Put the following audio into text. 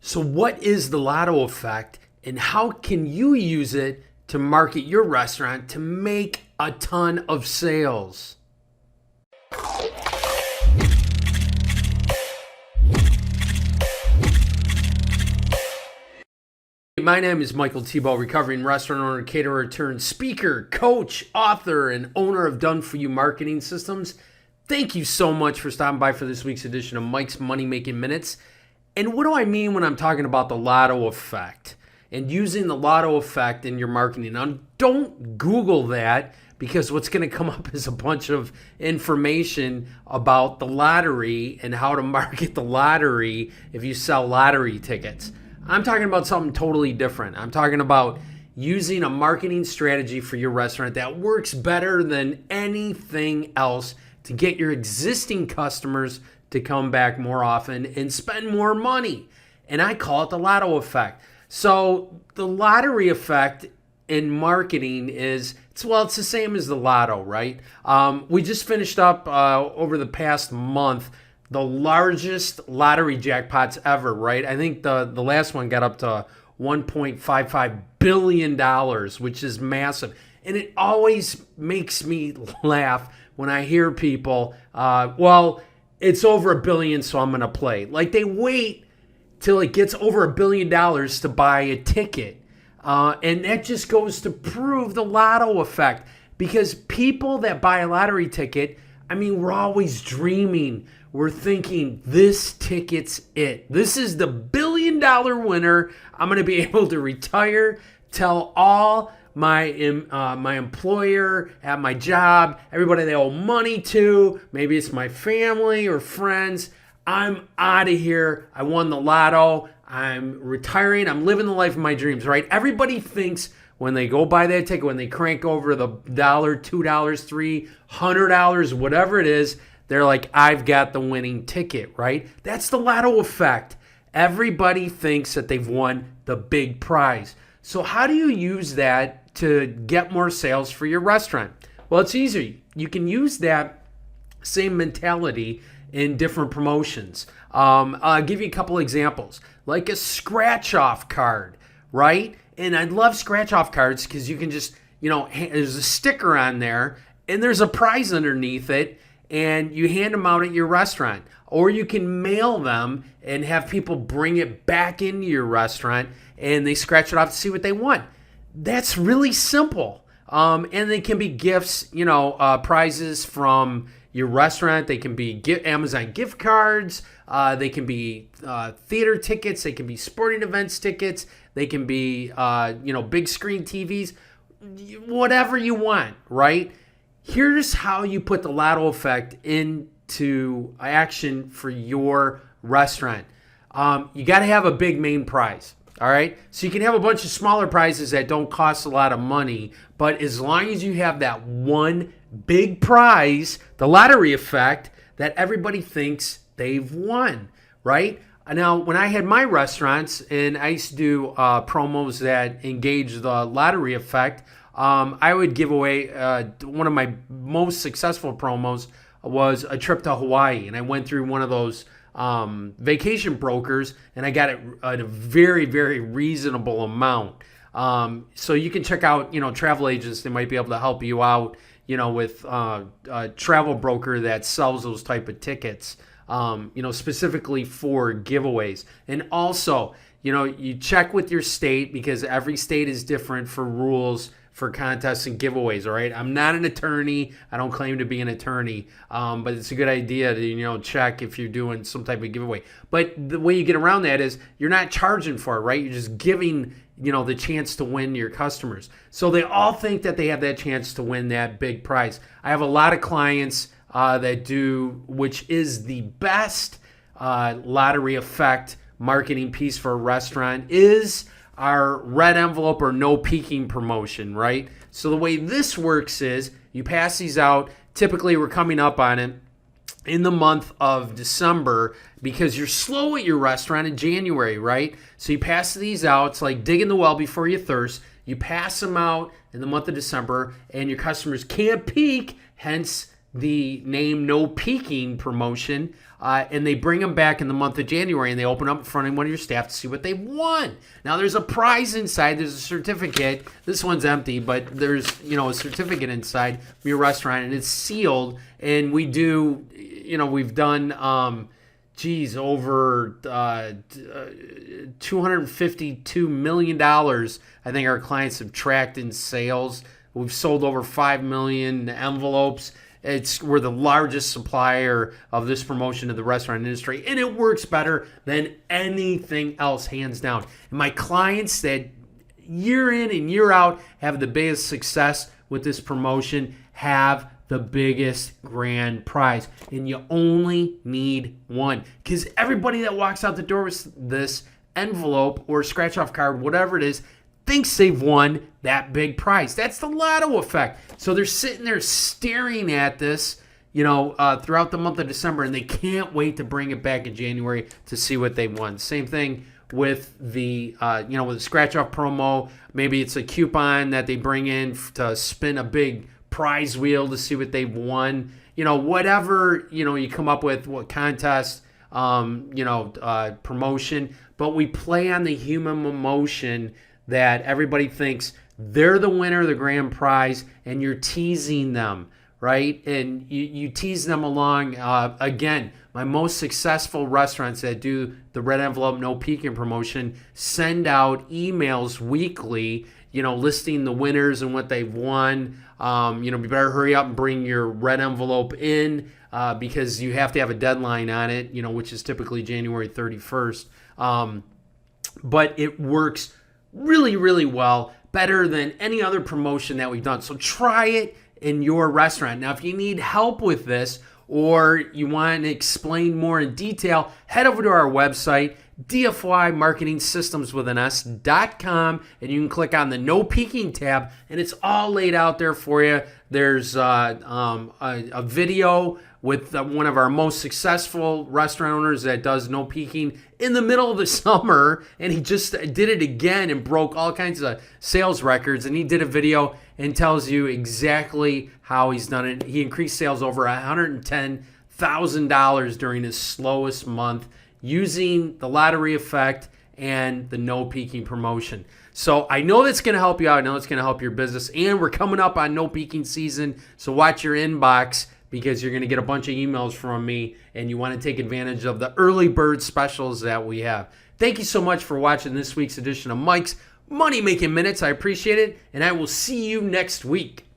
So, what is the Lotto effect and how can you use it to market your restaurant to make a ton of sales? My name is Michael Tebow, recovering restaurant owner, caterer turned speaker, coach, author, and owner of Done For You Marketing Systems. Thank you so much for stopping by for this week's edition of Mike's Money Making Minutes. And what do I mean when I'm talking about the Lotto effect and using the Lotto effect in your marketing? Now, don't Google that, because what's going to come up is a bunch of information about the lottery and how to market the lottery if you sell lottery tickets. I'm talking about something totally different. I'm talking about using a marketing strategy for your restaurant that works better than anything else to get your existing customers to come back more often and spend more money. And I call it the Lotto effect. So the lottery effect in marketing is, it's the same as the Lotto, right? We just finished up over the past month the largest lottery jackpots ever, right? I think the last one got up to $1.55 billion, which is massive. And it always makes me laugh when I hear people, it's over $1 billion, so I'm going to play. Like, they wait till it gets over $1 billion to buy a ticket. And that just goes to prove the Lotto effect. Because people that buy a lottery ticket, we're always dreaming. We're thinking, this ticket's it. This is the $1 billion winner. I'm going to be able to retire, tell all my employer at my job, everybody they owe money to, maybe it's my family or friends, I'm out of here. I won the Lotto. I'm retiring. I'm living the life of my dreams, right? Everybody thinks when they go buy that ticket, when they crank over the $1, $2, $3, $100, whatever it is, they're like, I've got the winning ticket, right? That's the Lotto effect. Everybody thinks that they've won the big prize. So how do you use that to get more sales for your restaurant? Well, it's easy. You can use that same mentality in different promotions. I'll give you a couple examples, like a scratch-off card, right? And I love scratch-off cards because you can just, there's a sticker on there and there's a prize underneath it, and you hand them out at your restaurant. Or you can mail them and have people bring it back into your restaurant and they scratch it off to see what they want. That's really simple. And they can be gifts, prizes from your restaurant. They can be Amazon gift cards. They can be theater tickets. They can be sporting events tickets. They can be, big screen TVs, whatever you want, right? Here's how you put the Lotto effect into action for your restaurant. You got to have a big main prize. All right. So you can have a bunch of smaller prizes that don't cost a lot of money, but as long as you have that one big prize, the lottery effect, that everybody thinks they've won, right? Now, when I had my restaurants and I used to do promos that engage the lottery effect, I would give away one of my most successful promos was a trip to Hawaii. And I went through one of those vacation brokers, and I got it at a very, very reasonable amount. So you can check out, travel agents. They might be able to help you out, with a travel broker that sells those type of tickets, specifically for giveaways. And also, you check with your state, because every state is different for rules for contests and giveaways, all right? I'm not an attorney. I don't claim to be an attorney, but it's a good idea to, check if you're doing some type of giveaway. But the way you get around that is you're not charging for it, right? You're just giving, the chance to win your customers. So they all think that they have that chance to win that big prize. I have a lot of clients that do, which is the best lottery effect marketing piece for a restaurant, is our red envelope or no peeking promotion, right? So the way this works is you pass these out. Typically, we're coming up on it in the month of December because you're slow at your restaurant in January, right? So you pass these out. It's like digging the well before you thirst. You pass them out in the month of December, and your customers can't peek, hence the name No Peeking promotion, and they bring them back in the month of January, and they open up in front of one of your staff to see what they've won. Now, there's a prize inside. There's a certificate. This one's empty, but there's a certificate inside your restaurant, and it's sealed. And we do, we've done over $252 million, I think our clients have tracked in sales. We've sold over 5 million envelopes. We're the largest supplier of this promotion to the restaurant industry, and it works better than anything else, hands down. And my clients that year in and year out have the biggest success with this promotion have the biggest grand prize, and you only need one, because everybody that walks out the door with this envelope or scratch off card, whatever it is, thinks they've won that big prize. That's the Lotto effect. So they're sitting there staring at this, throughout the month of December, and they can't wait to bring it back in January to see what they won. Same thing with the, with the scratch off promo. Maybe it's a coupon that they bring in to spin a big prize wheel to see what they've won. Whatever, you come up with, what contest, promotion, but we play on the human emotion that everybody thinks they're the winner of the grand prize, and you're teasing them, right? And you tease them along. Again, my most successful restaurants that do the red envelope no peeking promotion send out emails weekly, listing the winners and what they've won. You better hurry up and bring your red envelope in because you have to have a deadline on it, which is typically January 31st. But it works really, really well, better than any other promotion that we've done. So try it in your restaurant. Now, if you need help with this or you want to explain more in detail, head over to our website, dfymarketingsystemswithans.com, and you can click on the No Peeking tab, and it's all laid out there for you. There's a video with one of our most successful restaurant owners that does no peeking in the middle of the summer, and he just did it again and broke all kinds of sales records, and he did a video and tells you exactly how he's done it. He increased sales over $110,000 during his slowest month using the lottery effect and the no peeking promotion. So I know that's going to help you out. I know it's going to help your business, and we're coming up on no peeking season, so watch your inbox, because you're going to get a bunch of emails from me, and you want to take advantage of the early bird specials that we have. Thank you so much for watching this week's edition of Mike's Money Making Minutes. I appreciate it, and I will see you next week.